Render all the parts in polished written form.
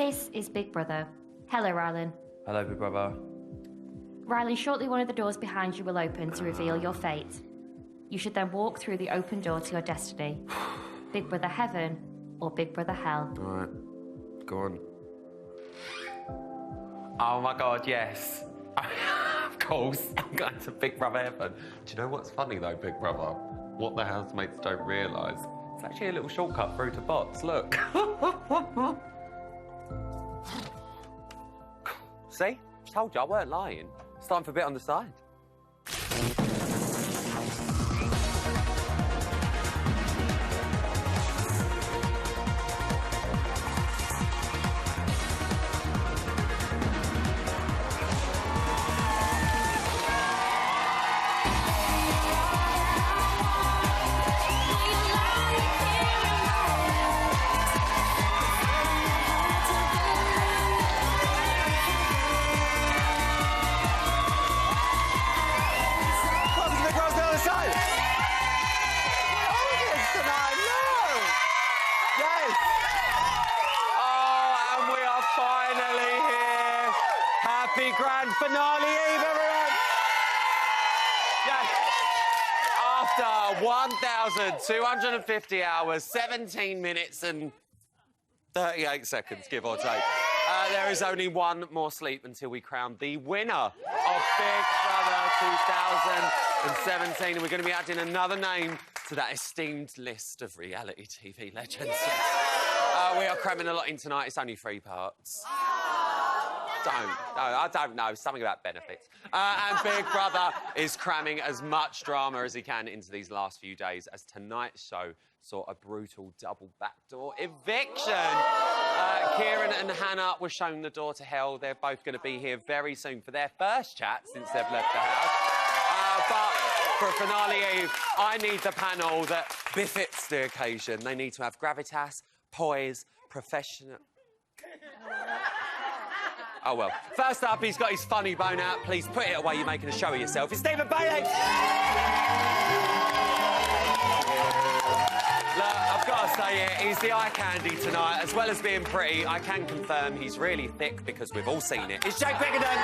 This is Big Brother. Hello, Rylan. Hello, Big Brother. Rylan, shortly one of the doors behind you will open to reveal your fate. You should then walk through the open door to your destiny. Big Brother Heaven or Big Brother Hell. All right, go on. Oh my God, yes. Of course, I'm going to Big Brother Heaven. Do you know what's funny though, Big Brother? What the housemates don't realise. It's actually a little shortcut through to bots, look. See? Told you I weren't lying. It's time for a bit on the side. Happy grand finale eve, everyone! Yes. After 1,250 hours, 17 minutes and 38 seconds, give or take, there is only one more sleep until we crown the winner of Big Brother 2017. And we're going to be adding another name to that esteemed list of reality TV legends. We are cramming a lot in tonight. It's only 3 parts. I don't know. Something about benefits. And Big Brother is cramming as much drama as he can into these last few days, as tonight's show saw a brutal double backdoor eviction. Kieran and Hannah were shown the door to hell. They're both going to be here very soon for their first chat since they've left the house. But for a finale eve, I need the panel that befits the occasion. They need to have gravitas, poise, professional... Oh, well. First up, he's got his funny bone out. Please put it away, you're making a show of yourself. It's Stephen Bailey! Look, I've got to say it, he's the eye candy tonight. As well as being pretty, I can confirm he's really thick because we've all seen it. It's Jake Pickenden!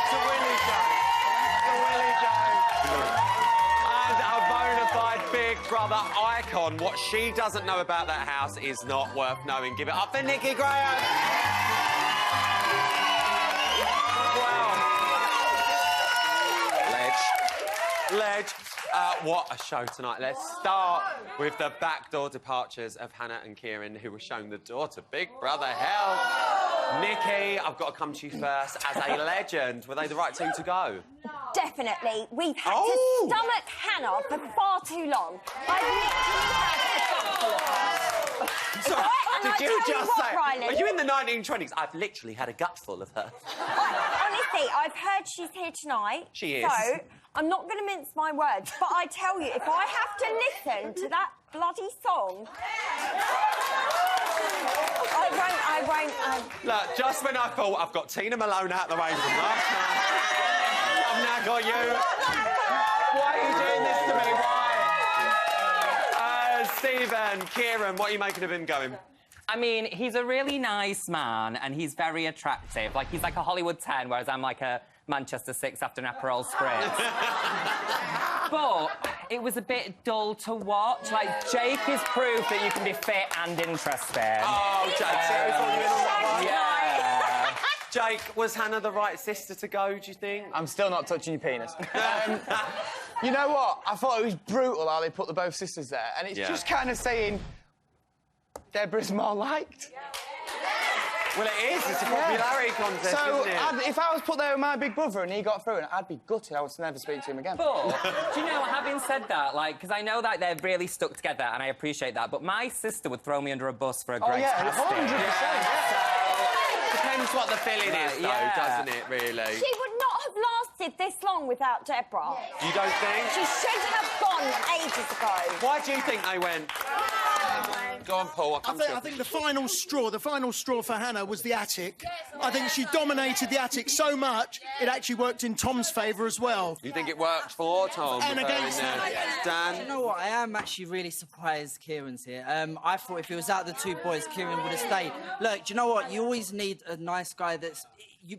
It's a Willie Joe. It's a Willie Joe. And a bona fide Big Brother icon. What she doesn't know about that house is not worth knowing. Give it up for Nikki Graham. Wow. Ledge. What a show tonight. Let's start with the backdoor departures of Hannah and Kieran, who were shown the door to Big Brother Hell. Nikki, I've got to come to you first. As a legend, were they the right two to go? Definitely. We've had to stomach Hannah for far too long. I've literally had a gutful of her. Sorry, did you just say... Rylan, Are you in the 1920s? I've literally had a gutful of her. Honestly, I've heard she's here tonight. She is. So, I'm not going to mince my words, but I tell you, if I have to listen to that bloody song... I won't... Look, just when I thought I've got Tina Malone out the way from last night, I've now got you. Why are you doing this to me? Why? Stephen, Kieran, what are you making of him going? I mean, he's a really nice man and he's very attractive. Like, he's like a Hollywood 10, whereas I'm like a Manchester 6 after an Aperol Spritz. But it was a bit dull to watch. Like, Jake is proof that you can be fit and interesting. Oh, Jake, seriously, you in on that one? Yeah. Jake, was Hannah the right sister to go, do you think? I'm still not touching your penis. You know what? I thought it was brutal how they put the both sisters there, and it's just kind of saying Deborah's more liked. Well, it is. It's a popularity contest, isn't it? If I was put there with my big brother and he got through, I'd be gutted. I would never speak to him again. But, do you know, having said that, like, because I know that they're really stuck together and I appreciate that, but my sister would throw me under a bus for a great casting. 100%. Depends what the feeling is, though, doesn't it, really? She would not have lasted this long without Deborah. You don't think? She should have gone ages ago. Why do you think they went? Go on, Paul. I think the final straw for Hannah was the attic. I think she dominated the attic so much, it actually worked in Tom's favour as well. You think it worked for Tom? And against Dan? You know what? I am actually really surprised Kieran's here. I thought if he was out of the two boys, Kieran would have stayed. Look, do you know what? You always need a nice guy that's...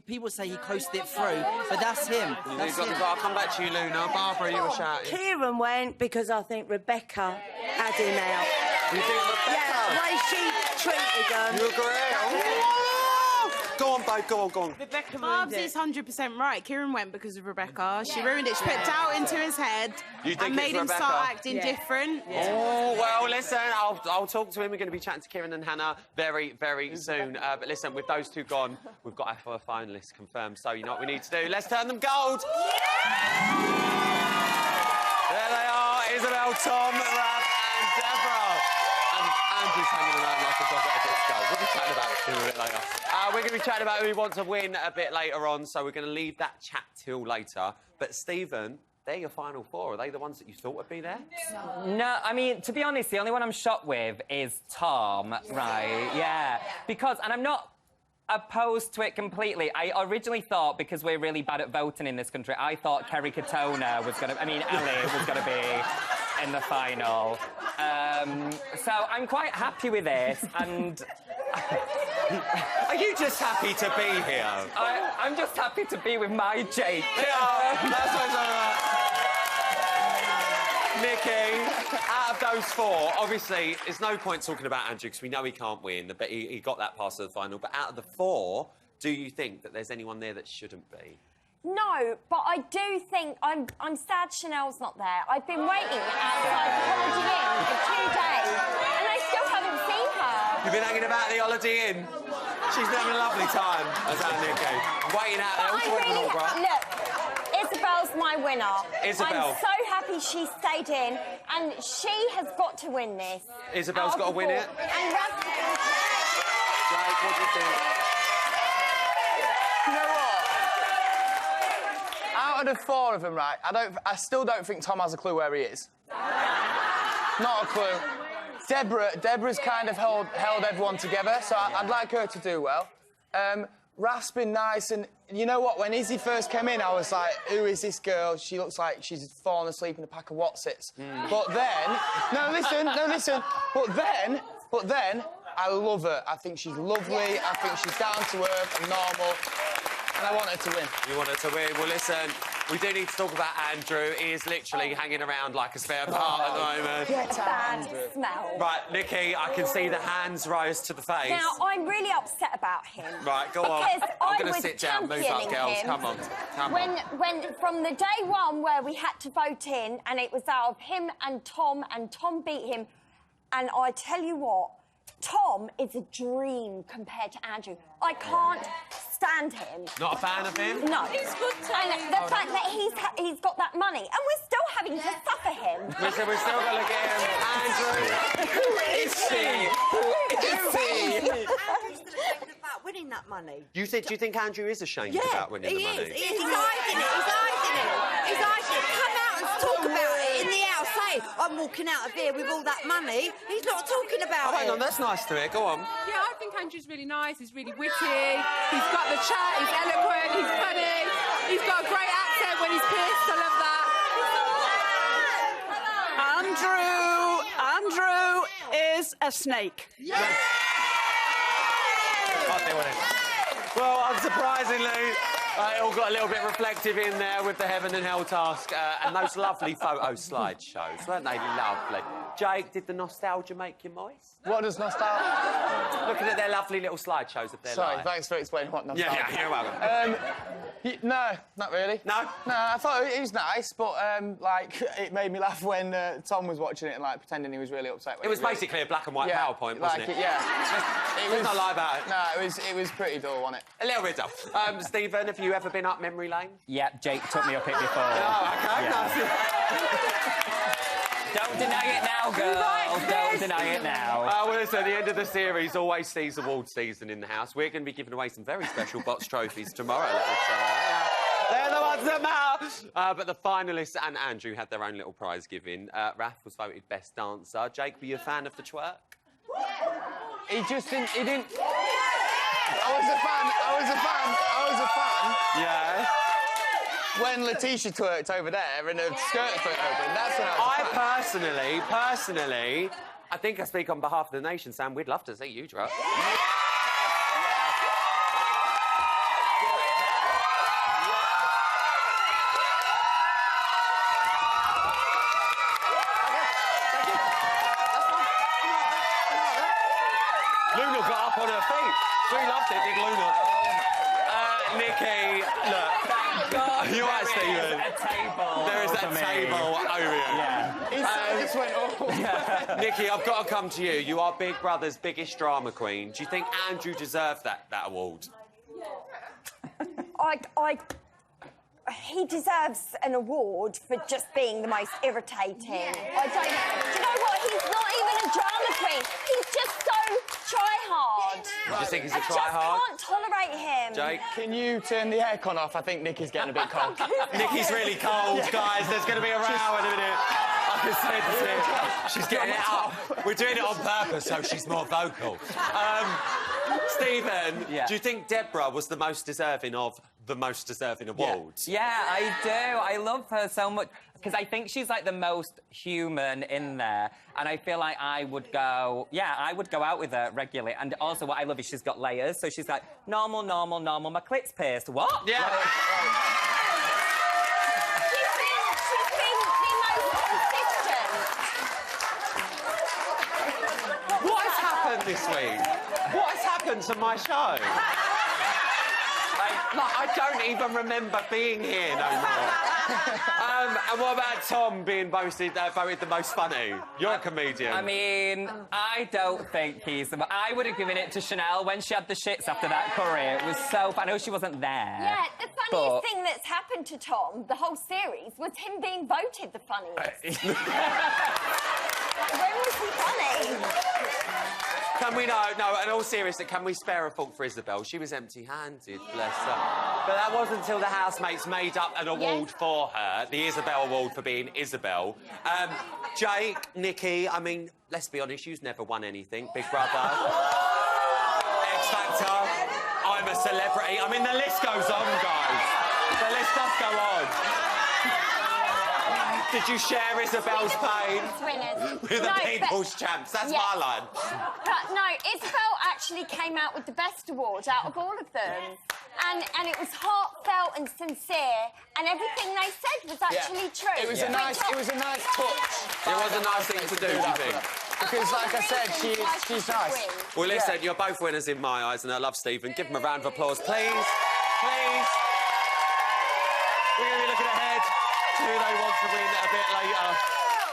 people say he coasted it through, but that's him. I'll come back to you, Luna. Barbara, you were shouting. Kieran went because I think Rebecca had him out. You think Rebecca? Yeah, the way she treated him. You agree? Go on, babe, go on. Rebecca Barb's is 100% right. Kieran went because of Rebecca. She ruined it. She put doubt into his head and made him start acting different. Yeah. Oh, well, listen, I'll talk to him. We're going to be chatting to Kieran and Hannah very, very soon. But listen, with those two gone, we've got our finalists confirmed. So you know what we need to do? Let's turn them gold. Yeah! There they are, Isabel, Tom, Raph and Deborah. And Andrew's hanging around like a dog at a goal. We'll be chatting about it a bit later. We're going to be chatting about who we want to win a bit later on, so we're going to leave that chat till later. But, Stephen, they're your final four. Are they the ones that you thought would be there? No, I mean, to be honest, the only one I'm shocked with is Tom, right? Yeah. Because, and I'm not opposed to it completely. I originally thought, because we're really bad at voting in this country, I thought Kerry Katona was going to... I mean, Ellie was going to be in the final. So I'm quite happy with this, and... Are you just happy to be here? I'm just happy to be with my Jake. Yeah, that's what's all right. Nikki, out of those four, obviously, there's no point talking about Andrew because we know he can't win, but he got that past the final. But out of the four, do you think that there's anyone there that shouldn't be? No, but I do think I'm sad Chanel's not there. I've been waiting outside the Holiday Inn for 2 days, and I still haven't seen her. You've been hanging about the Holiday Inn. She's having a lovely time. That's how Nikki. Waiting out there. Look, Isabel's my winner. Isabel. I'm so happy she stayed in, and she has got to win this. Isabel's got to win it. And Jake, what do you think? You know what? Out of the four of them, right, I still don't think Tom has a clue where he is. Not a clue. Deborah's kind of held everyone together, so I'd like her to do well. Raph's been nice, and you know what? When Izzy first came in, I was like, who is this girl? She looks like she's fallen asleep in a pack of Watsits. But then... No, listen. But then, I love her. I think she's lovely. I think she's down to earth and normal. And I want her to win. You want her to win? Well, listen, we do need to talk about Andrew. He is literally hanging around like a spare part at the moment. Get bad smell. Right, Nikki, I can see the hands rise to the face. Now, I'm really upset about him. Right, go on. Because I'm going to sit down. Move up, girls. Him Come on. When from the day one where we had to vote in, and it was out of him and Tom beat him, and I tell you what, Tom is a dream compared to Andrew. I can't stand him. Not a fan of him? No. He's good too. And the fact that he's got that money, and we're still having to suffer him. We're still going to get him. Andrew, who is she? Andrew's still ashamed about winning that money. Do you think Andrew is ashamed about winning the money? He is. He's hiding it. Come out and talk about it in the house, saying, I'm walking out of here with all that money. He's not talking about it. Hang on, that's nice to hear. Go on. Yeah, I think Andrew's really nice. He's really witty. He's got the chat. He's eloquent. He's funny. He's got a great accent when he's pissed. I love that. Andrew is a snake. Well, unsurprisingly, it all got a little bit reflective in there with the Heaven and Hell task and those lovely photo slideshows. Weren't they lovely? Jake, did the nostalgia make you moist? What does nostalgia... Looking at their lovely little slideshows of their Sorry, life. thanks for explaining what nostalgia... Yeah, you're welcome. No, not really. No? No, I thought it was nice, but, like, it made me laugh when Tom was watching it and, like, pretending he was really upset. It was basically a black and white PowerPoint, wasn't it? It was not lie about it. No, it was pretty dull, wasn't it? A little bit dull. Stephen, have you ever been up memory lane? Yeah, Jake took me up it before. Oh, OK, yeah. Don't deny it now, girls. Don't deny it now. Well, listen, at the end of the series always sees award season in the house. We're going to be giving away some very special box trophies tomorrow. They're the ones that matter. But the finalists and Andrew had their own little prize giving. Raph was voted best dancer. Jake, were you a fan of the twerk? He just didn't. He didn't. I was a fan. Yeah. When Letitia twerked over there and her skirt flipped open, that's when I was a fan. Personally, I think I speak on behalf of the nation, Sam. We'd love to see you drop. Luna got up on her feet. She loved it, did Luna? Nikki, look. Thank God. You're right, Stephen. There is a table over here. Yeah. He just went, oh. Nikki, I've got to come to you. You are Big Brother's biggest drama queen. Do you think Andrew deserved that award? He deserves an award for just being the most irritating. Yeah. I don't. Do you know what? He's not even a drama queen. He's just so try-hard. You just think he's a I just try-hard? can't tolerate him. Jake? Can you turn the aircon off? I think Nikki's getting a bit cold. Nikki's really cold, guys. There's going to be a row in a minute. I can sense it. She's getting it up. We're doing it on purpose so she's more vocal. Stephen, do you think Deborah was the most deserving of the most deserving awards? Yeah, I do. I love her so much because I think she's like the most human in there, and I feel like I would go out with her regularly. And also, what I love is she's got layers, so she's like normal. My clit's pierced. What? Yeah. She's been the most consistent. What has happened this week? What has happened to my show? I don't even remember being here no more. And what about Tom being voted the most funny? You're a comedian. I mean, I don't think he's... I would have given it to Chanel when she had the shits after that curry. It was so fun. I know she wasn't there. Yeah, the funniest thing that's happened to Tom, the whole series, was him being voted the funniest. When was he funny? Can we no, in all seriousness, can we spare a thought for Isabel? She was empty-handed, bless her. But that wasn't until the housemates made up an award for her, the Isabel Award for being Isabel. Jake, Nikki, I mean, let's be honest, you've never won anything. Big Brother, X Factor, I'm a celebrity. I mean, the list goes on, guys. The list does go on. Did you share Isabel's pain? With the People's Champs. That's my line. But no, Isabel actually came out with the best award out of all of them. And it was heartfelt and sincere, and everything they said was actually true. It was a nice touch. It was a nice thing to do, do you think? Because, like I said, she's nice. Well, listen, you're both winners in my eyes, and I love Stephen. Give him a round of applause, please. Please. We're going to be looking ahead to who they want to win a bit later.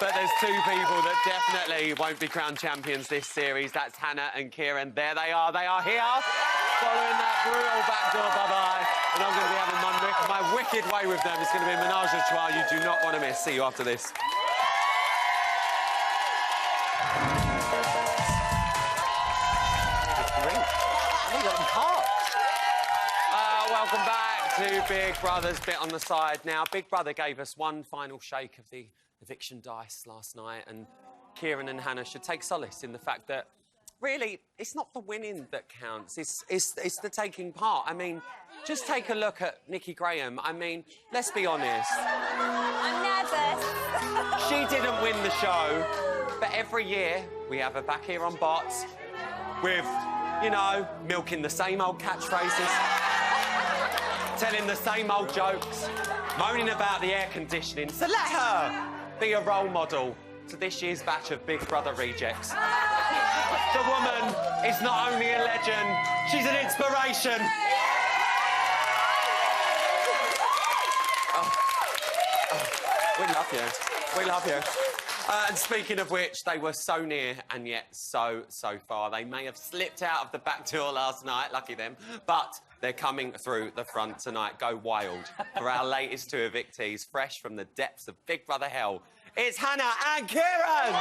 But there's two people that definitely won't be crowned champions this series. That's Hannah and Kieran. There they are. They are here. Following that brutal backdoor bye-bye. And I'm going to be having my wicked way with them. It's going to be a menage a trois you do not want to miss. See you after this. Welcome back to Big Brother's Bit on the Side. Now, Big Brother gave us one final shake of the eviction dice last night, and Kieran and Hannah should take solace in the fact that, really, it's not the winning that counts, it's the taking part. I mean, just take a look at Nikki Graham. I mean, let's be honest. I'm nervous. She didn't win the show, but every year we have her back here on Bots with, you know, milking the same old catchphrases, telling the same old jokes, moaning about the air conditioning. So let her be a role model to this year's batch of Big Brother rejects. The woman is not only a legend, she's an inspiration. We love you. We love you. And speaking of which, they were so near and yet so far. They may have slipped out of the back door last night, lucky them, but they're coming through the front tonight. Go wild for our latest two evictees, fresh from the depths of Big Brother hell. It's Hannah and Kieran!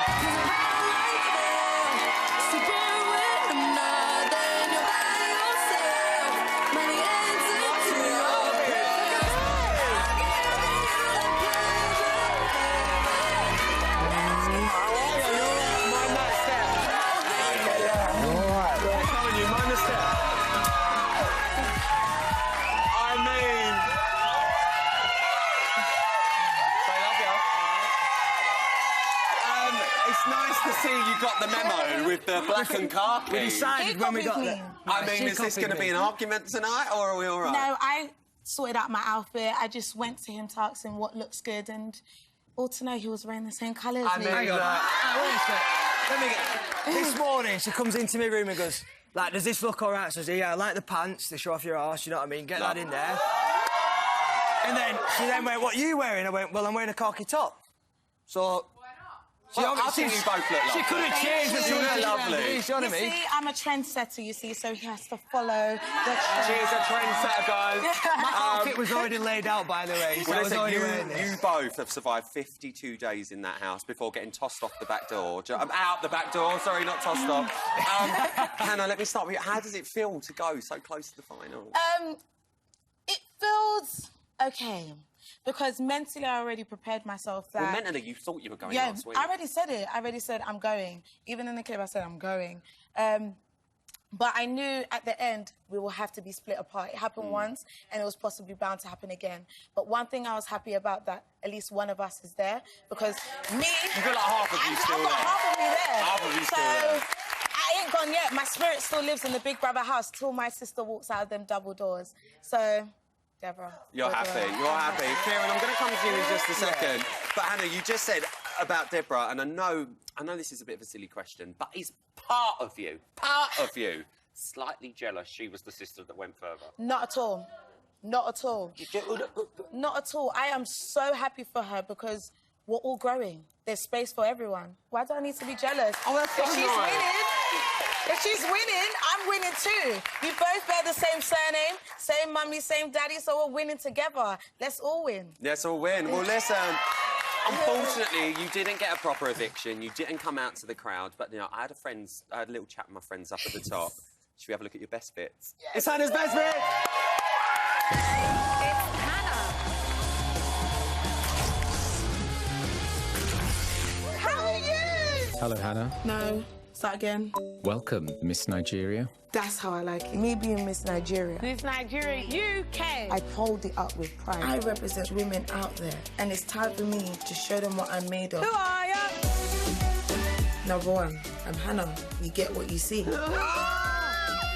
got the memo with the black and khaki. We decided when we got there. I mean, is this going to be an argument tonight, or are we all right? No, I sorted out my outfit. I just went to him to ask him what looks good, and all to know he was wearing the same colour as me. Hang on. Wait a sec. Let me get... This morning, she comes into my room and goes, like, does this look all right? So I said, yeah, I like the pants. They show off your arse, you know what I mean? Get that in there. And then she then went, what are you wearing? I went, well, I'm wearing a khaki top. So... Well, I think you both look lovely. She could have changed the look lovely. You see, I'm a trendsetter, you see, so he has to follow the trend. She's a trendsetter, guys. My outfit was already laid out, by the way. So Well, I was already wearing listen, this. you both have survived 52 days in that house before getting tossed off the back door. Out the back door, sorry, not tossed off. Hannah, let me start with you. How does it feel to go so close to the final? It feels okay. Because mentally, I already prepared myself that... Well, mentally, you thought you were going last week. I already said it. I already said I'm going. Even in the clip, I said I'm going. But I knew at the end we will have to be split apart. It happened once, and it was possibly bound to happen again. But one thing I was happy about that at least one of us is there, because me... You've got like half of you still I've got there. half of me there. Half of you still there. I ain't gone yet. My spirit still lives in the Big Brother house till my sister walks out of them double doors. So... Deborah. You're happy. Kieran, I'm going to come to you in just a second. But, Hannah, you just said about Deborah, and I know this is a bit of a silly question, but is part of you, slightly jealous she was the sister that went further? Not at all. Not at all. Not at all. I am so happy for her because we're all growing. There's space for everyone. Why do I need to be jealous? Oh, that's so If she's winning, I'm winning too. We both bear the same surname, same mummy, same daddy, so we're winning together. Let's all win. Let's all win. Well, listen, unfortunately, you didn't get a proper eviction. You didn't come out to the crowd, but, you know, I had a little chat with my friends up at the top. Should we have a look at your best bits? Yes. It's Hannah's best bit! It's Hannah. How are you? Hello, Hannah. No. Start again. Welcome, Miss Nigeria. That's how I like it. Me being Miss Nigeria. Miss Nigeria, UK. I hold it up with pride. I represent women out there, and it's time for me to show them what I'm made of. Who are you? Number one, I'm Hannah. You get what you see.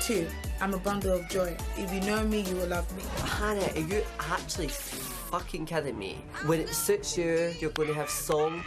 2, I'm a bundle of joy. If you know me, you will love me. Hannah, are you actually fucking kidding me? When it suits you, you're going to have song.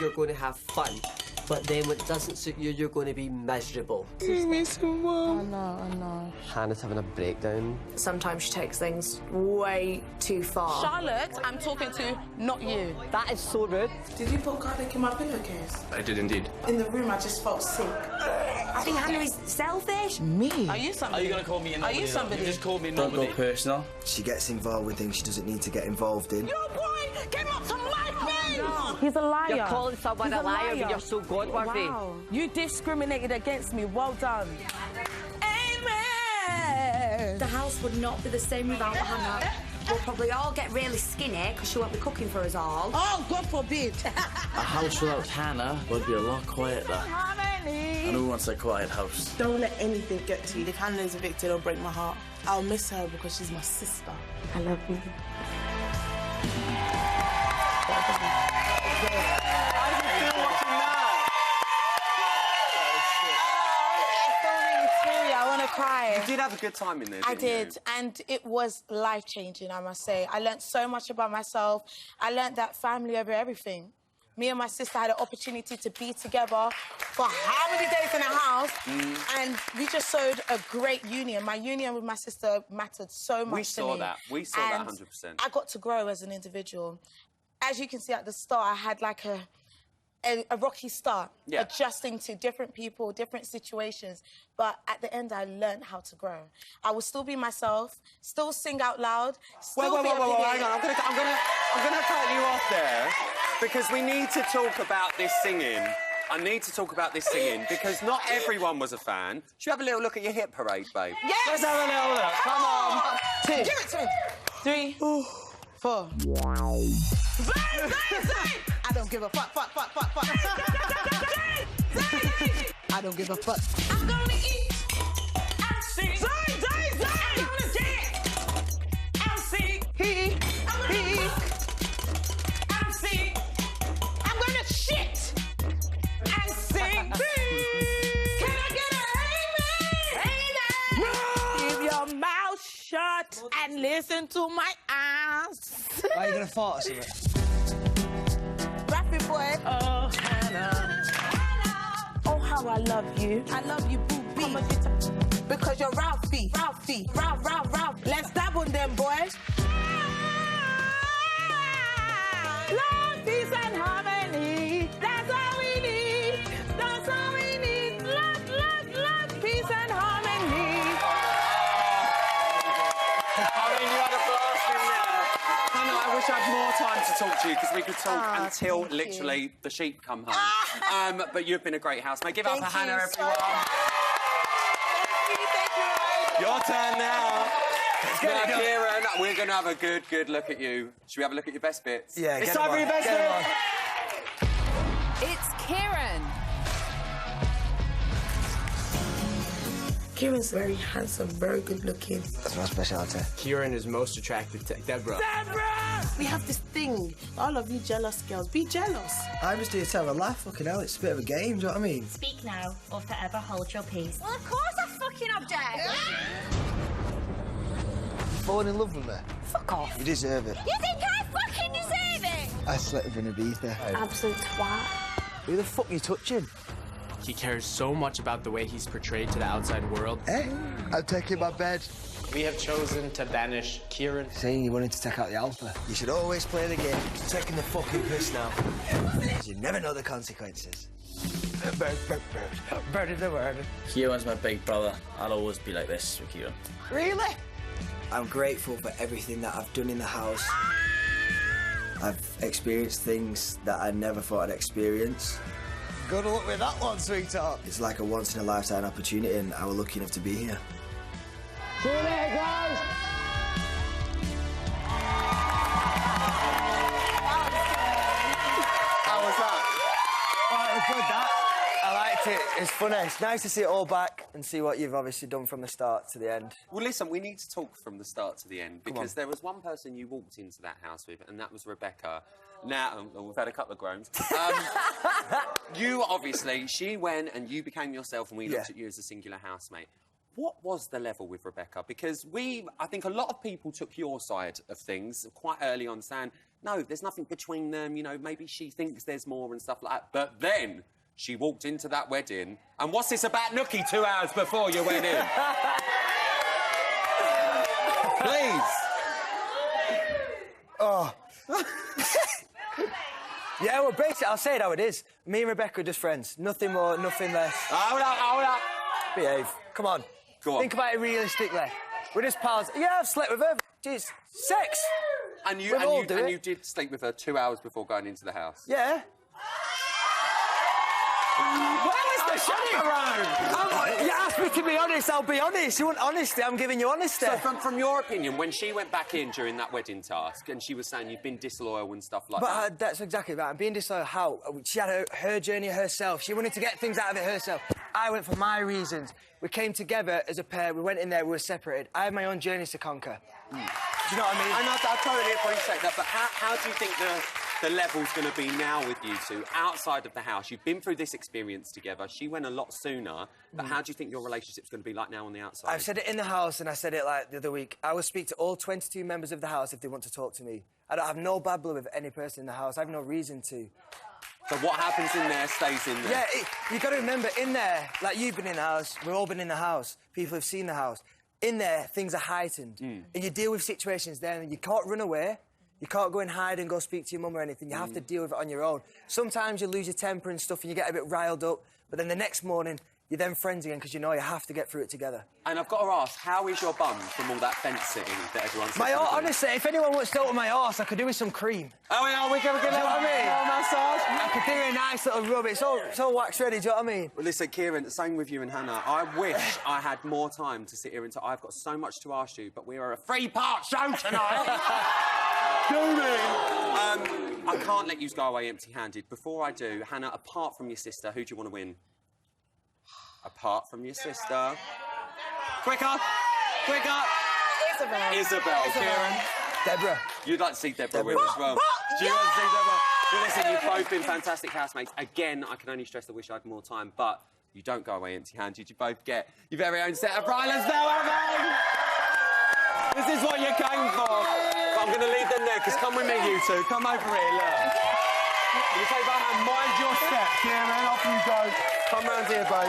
You're going to have fun. But then when it doesn't suit you, you're going to be miserable. Give me some more. I know. Hannah's having a breakdown. Sometimes she takes things way too far. Charlotte, I'm talking to, not you. That is so rude. Did you put garlic in my pillowcase? I did indeed. In the room, I just felt sick. I think Hannah is selfish. Me? Are you somebody? Are you going to call me a Are you somebody? You just called me Don't nobody. go personal. She gets involved with things she doesn't need to get involved in. Your boy came up to my face! No. He's a liar. You're calling someone a liar, but you're so God-worthy. Wow. You discriminated against me. Well done. Amen. The house would not be the same without Hannah. We'll probably all get really skinny because she won't be cooking for us all. Oh, God forbid. A house without Hannah would be a lot quieter. I know who wants a quiet house. Don't let anything get to you. If Hannah is evicted, it'll break my heart. I'll miss her because she's my sister. I love you. I want to cry. You did have a good time in there, I didn't did, and it was life-changing, I must say. I learned so much about myself. I learned that family over everything. Me and my sister had an opportunity to be together for how many days in a house, and we just showed a great union. My union with my sister mattered so much to me. We saw that 100%. I got to grow as an individual. As you can see at the start, I had like a rocky start, adjusting to different people, different situations. But at the end, I learned how to grow. I will still be myself, still sing out loud, still Wait, hang on. I'm gonna cut you off there because we need to talk about this singing. I need to talk about this singing because not everyone was a fan. Should we have a little look at your hit parade, babe? Yes! Let's have a little look. Come on. 2. Give it to me. 3. 4. I don't give a fuck. I don't give a fuck. I'm gonna eat and sing. I'm gonna dance and sing. I'm gonna cook and sing. I'm gonna shit and Listen to my ass. Are you gonna fart or something? Rap it, boy. Oh, Hannah. Oh, how I love you. I love you, boo bee. Because you're Ralphie. Ralphie. Ralph. Let's dab on them, boys. Love, peace, and harmony. That's all we need. That's all we need. Love, peace, and harmony. I mean, you had a blast in there. Hannah, I wish I had more time to talk to you because we could talk until literally the sheep come home. But you've been a great housemate. Give it up for Hannah, everyone. Your turn now. Now, Kieran, we're going to have a good look at you. Should we have a look at your best bits? Yeah, it's time for your best bits. It's Kieran. Kieran's very handsome, very good looking. That's my specialty. Kieran is most attracted to Deborah. Deborah! We have this thing. All of you jealous girls, be jealous. I'm just here to have a laugh, fucking hell. It's a bit of a game, do you know what I mean? Speak now or forever hold your peace. Well, of course I fucking object. Falling in love with me? Fuck off. You deserve it. You think I fucking deserve it? I slept with an Ibiza. Absolute twat. Who the fuck are you touching? He cares so much about the way he's portrayed to the outside world. Eh? I'm taking my bed. We have chosen to banish Kieran. Saying you wanted to take out the alpha. You should always play the game. You're taking the fucking piss now. You never know the consequences. Bird is the word. Kieran's my big brother. I'll always be like this with Kieran. Really? I'm grateful for everything that I've done in the house. I've experienced things that I never thought I'd experience. Good luck with that one, sweetheart. It's like a once-in-a-lifetime opportunity, and I was lucky enough to be here. See you later, guys! How was that? Oh, it was good, that. I liked it. It's funny. It's nice to see it all back and see what you've obviously done from the start to the end. Well, listen, we need to talk from the start to the end because there was one person you walked into that house with, and that was Rebecca. Now, we've had a couple of groans. You, obviously, she went and you became yourself and we looked at you as a singular housemate. What was the level with Rebecca? Because I think a lot of people took your side of things quite early on, saying, no, there's nothing between them, you know, maybe she thinks there's more and stuff like that. But then she walked into that wedding, and what's this about Nookie 2 hours before you went in? Please. Oh. Yeah, well, basically, I'll say it how it is. Me and Rebecca are just friends. Nothing more, nothing less. Hold up. Behave. Come on. Go on. Think about it realistically. We're just pals. Yeah, I've slept with her. Jeez. Sex. And you did sleep with her 2 hours before going into the house? Yeah. Where was the chaperone? You asked me to be honest, I'll be honest. You want honesty, I'm giving you honesty. So from your opinion, when she went back in during that wedding task and she was saying you've been disloyal and stuff like that... But that's exactly right. I'm being disloyal how? She had her journey herself. She wanted to get things out of it herself. I went for my reasons. We came together as a pair. We went in there, we were separated. I had my own journeys to conquer. Do you know what I mean? And I totally appreciate that, but how do you think the level's going to be now with you two outside of the house? You've been through this experience together. She went a lot sooner, but how do you think your relationship's going to be like now on the outside? I've said it in the house and I said it like the other week. I will speak to all 22 members of the house if they want to talk to me. I don't have no bad blood with any person in the house. I have no reason to. So what happens in there stays in there? Yeah, you've got to remember, in there, like you've been in the house, we've all been in the house, people have seen the house. In there, things are heightened. And you deal with situations there and you can't run away. You can't go and hide and go speak to your mum or anything. You have to deal with it on your own. Sometimes you lose your temper and stuff and you get a bit riled up, but then the next morning, you're then friends again because you know you have to get through it together. And I've got to ask, how is your bum from all that fence sitting that everyone's... Honestly, if anyone wants to go with my arse, I could do with some cream. Oh, yeah, we can get what I mean? massage. I could do a nice little rub. It's all wax ready, do you know what I mean? Well, listen, Kieran, same with you and Hannah. I wish I had more time to sit here and talk. I've got so much to ask you, but we are a three-part show tonight. I can't let you go away empty-handed. Before I do, Hannah, apart from your sister, who do you want to win? Apart from your sister. Quicker! Isabel. Kieran. Deborah. You'd like to see Deborah win as well. Do you want to see Deborah? Well, listen, you've both been fantastic housemates. Again, I can only stress I wish I had more time, but you don't go away empty-handed. You both get your very own set of bridals now, haven't you? This is what you came for. But I'm going to leave them there, because come with me, you two. Come over here, look. You take my hand, mind your step, Kieran. Off you go. Come round here, babe.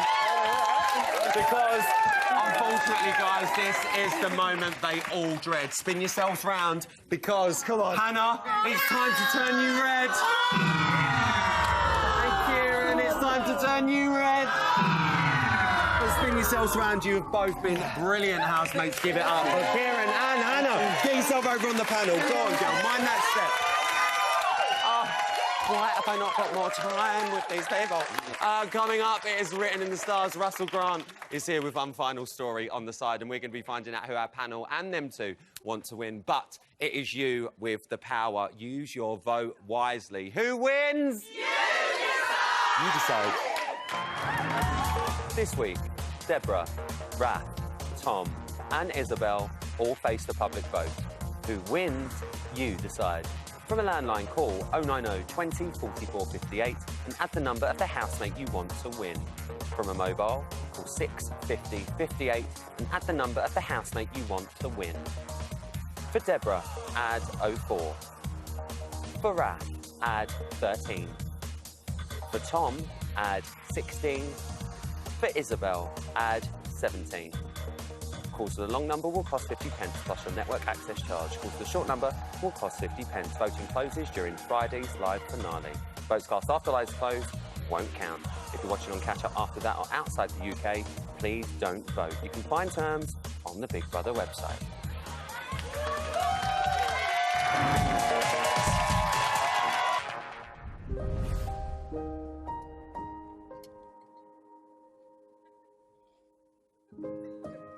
Because, unfortunately, guys, this is the moment they all dread. Spin yourselves round, because, come on, Hannah, it's time to turn you red. And Kieran, it's time to turn you red. Spin yourselves round. You have both been brilliant housemates. Give it up for Kieran and Hannah. Get yourself over on the panel. Go on, girl. Mind that step. Why have I not got more time with these people? Coming up, it is written in the stars. Russell Grant is here with one final story on the side, and we're going to be finding out who our panel and them two want to win. But it is you with the power. Use your vote wisely. Who wins? You decide. This week, Deborah, Raph, Tom and Isabel all face the public vote. Who wins? You decide. From a landline, call 090 20 44 58 and add the number of the housemate you want to win. From a mobile, call 650 58 and add the number of the housemate you want to win. For Deborah, add 04. For Raph, add 13. For Tom, add 16. For Isabel, add 17. Calls to the long number will cost 50 pence plus your network access charge. Calls to the short number will cost 50 pence. Voting closes during Friday's live finale. Votes cast after live's close won't count. If you're watching on catch-up after that or outside the UK, please don't vote. You can find terms on the Big Brother website.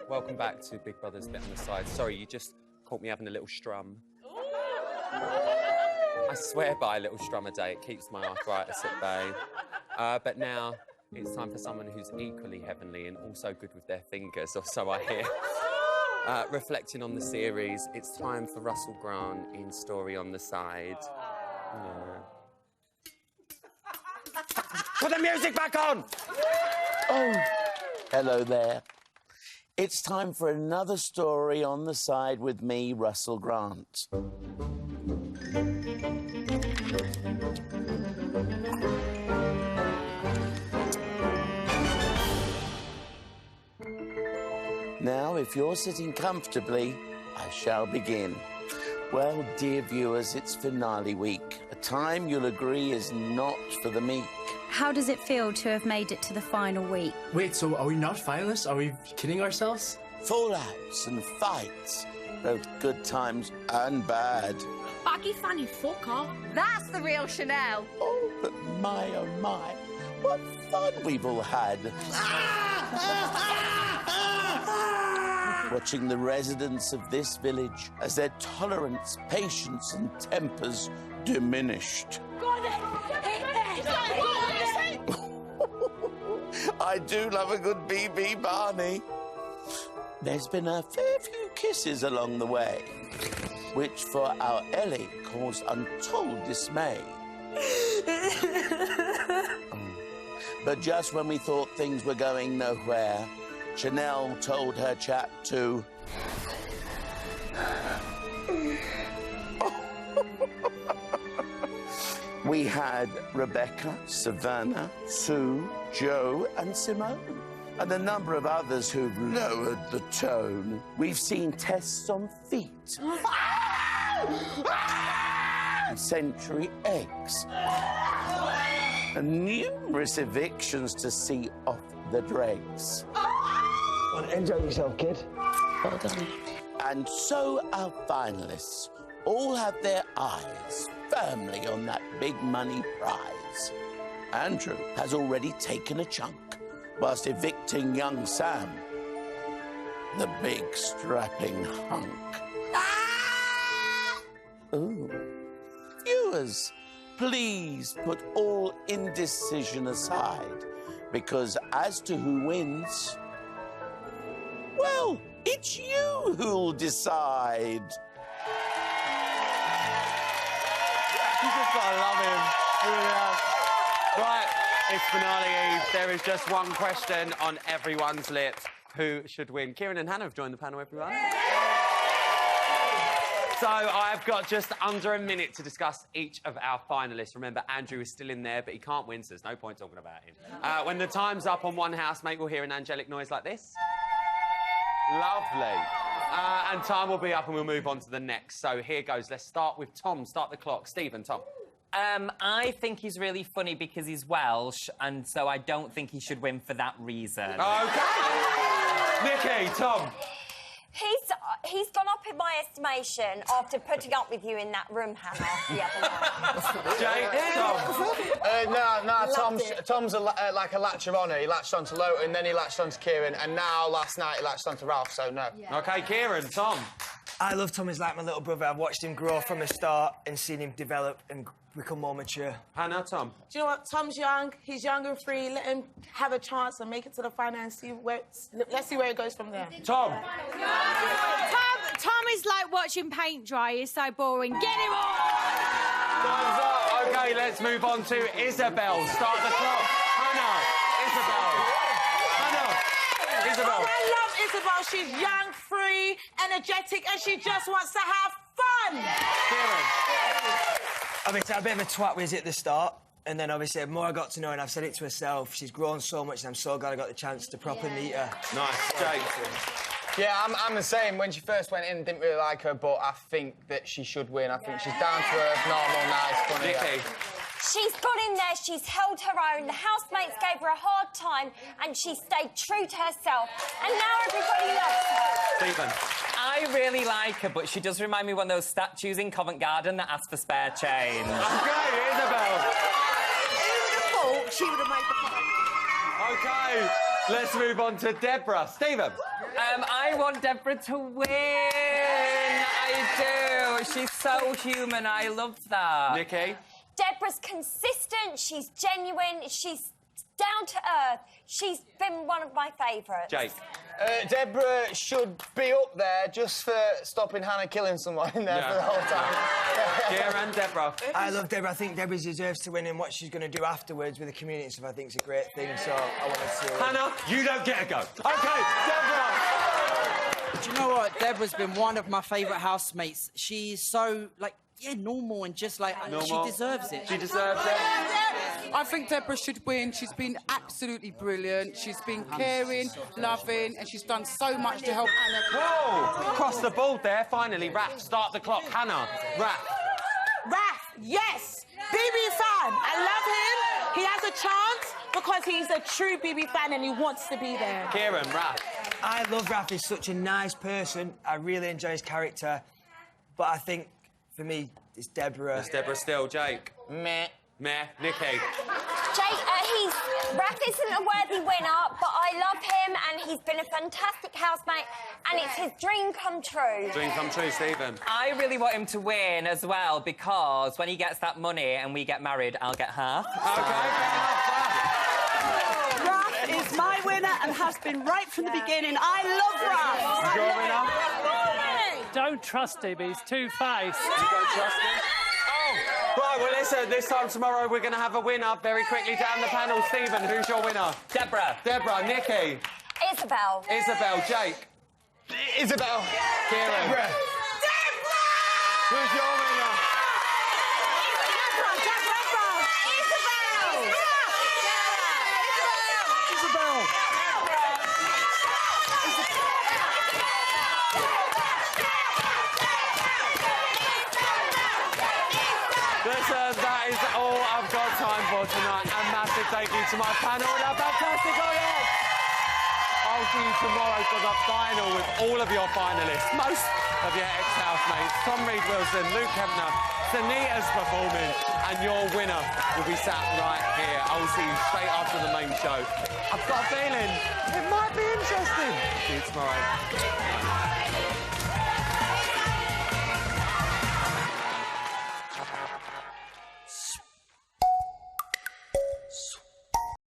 Welcome back to Big Brother's Bit on the Side. Sorry, you just caught me having a little strum. I swear by a little strum a day. It keeps my arthritis at bay. But now it's time for someone who's equally heavenly and also good with their fingers, or so I hear. Reflecting on the series, it's time for Russell Grant in Story on the Side. Put the music back on! Oh, hello there. It's time for another story on the side with me, Russell Grant. Now, if you're sitting comfortably, I shall begin. Well, dear viewers, it's finale week, a time you'll agree is not for the meek. How does it feel to have made it to the final week? Wait, so are we not finalists? Are we kidding ourselves? Fallouts and fights, both good times and bad. Baggy fanny fucker. That's the real Chanel. Oh, but my, oh my, what fun we've all had. Watching the residents of this village as their tolerance, patience and tempers diminished. I do love a good BB Barney. There's been a fair few kisses along the way, which for our Ellie caused untold dismay. But just when we thought things were going nowhere, Chanel told her chap to... We had Rebecca, Savannah, Sue, Joe and Simone, and a number of others who've lowered the tone. We've seen tests on feet, century eggs, and numerous evictions to see off the dregs. Well, enjoy yourself, kid. Well done. And so our finalists all have their eyes firmly on that big money prize. Andrew has already taken a chunk, whilst evicting young Sam, the big strapping hunk. Ooh. Viewers, please put all indecision aside, because as to who wins, well, it's you who'll decide. You just gotta love him. Yeah. Right, it's finale eve. There is just one question on everyone's lips. Who should win? Kieran and Hannah have joined the panel, everyone. So I've got just under a minute to discuss each of our finalists. Remember, Andrew is still in there, but he can't win, so there's no point talking about him. When the time's up on one housemate, we'll hear an angelic noise like this. Lovely. And time will be up and we'll move on to the next. So here goes. Let's start with Tom. Start the clock. Stephen, Tom. I think he's really funny because he's Welsh, and so I don't think he should win for that reason. OK. Nikki, Tom. He's gone up in my estimation after putting up with you in that room, Hannah, the other night. Jake, Tom. No, Tom's like a latcher on her. He latched onto Lowton, then he latched onto Kieran, and now last night he latched onto Ralph, so no. Yeah. OK, Kieran, Tom. I love Tom as like my little brother. I've watched him grow from the start and seen him develop and become more mature. Hannah, Tom. Do you know what? Tom's young. He's young and free. Let him have a chance and make it to the final and see where. Let's see where it goes from there. Tom. Tom is like watching paint dry. He's so boring. Get him on! Time's up. OK, let's move on to Isabel. Start the clock. Hannah. Isabel. Oh, I love Isabel. She's young, free, energetic, and she just wants to have fun. I mean, a bit of a twat was at the start, and then obviously the more I got to know her, and I've said it to herself, she's grown so much, and I'm so glad I got the chance to properly meet her. Nice, Jake. Yeah, I'm the same. When she first went in, didn't really like her, but I think that she should win. I think she's down to earth, normal, nice, funny. Nikki. She's got in there, she's held her own, the housemates gave her a hard time, and she stayed true to herself. And now everybody loves her. Stephen. I really like her, but she does remind me of one of those statues in Covent Garden that ask for spare change. OK, Isabel. Who would have thought she would have made the point? OK, let's move on to Deborah. Stephen. I want Deborah to win. I do. She's so human. I love that. Nikki. Deborah's consistent, she's genuine, she's down to earth. She's been one of my favourites. Jake. Deborah should be up there just for stopping Hannah killing someone in there for the whole time. Kieran, Deborah. I love Deborah. I think Deborah deserves to win, and what she's going to do afterwards with the community and stuff I think is a great thing, so I want to see her. Hannah, you don't get a go. OK, Deborah. Do you know what? Deborah's been one of my favourite housemates. She's so, like, normal and just like she deserves it. She deserves it. I think Deborah should win. She's been absolutely brilliant. She's been caring, loving, and she's done so much to help Hannah. Whoa! Across the board there. Finally, Raph, start the clock. Hannah, Raph. Raph, yes. BB fan. I love him. He has a chance because he's a true BB fan and he wants to be there. Kieran, Raph. I love Raph. He's such a nice person. I really enjoy his character. But I think, for me, it's Deborah. It's Deborah still. Jake. Meh. Meh. Nikki. Jake, Raph isn't a worthy winner, but I love him and he's been a fantastic housemate and it's his dream come true. Dream come true, Stephen. I really want him to win as well because when he gets that money and we get married, I'll get half. OK, Raph is my winner and has been right from the beginning. I love Raph. Your winner? Don't trust him, he's two-faced. You don't trust him? Oh! Right, well, listen, this time tomorrow we're going to have a winner very quickly down the panel. Stephen, who's your winner? Deborah. Deborah. Nikki. Isabel. Isabel. Jake. Isabel. Kieran. Deborah. Who's your winner? That is all I've got time for tonight. A massive thank you to my panel. They're fantastic audience. I'll see you tomorrow for the final with all of your finalists, most of your ex-housemates, Tom Reed-Wilson, Luke Kempner, Sunita's performing, and your winner will be sat right here. I'll see you straight after the main show. I've got a feeling it might be interesting. See you tomorrow.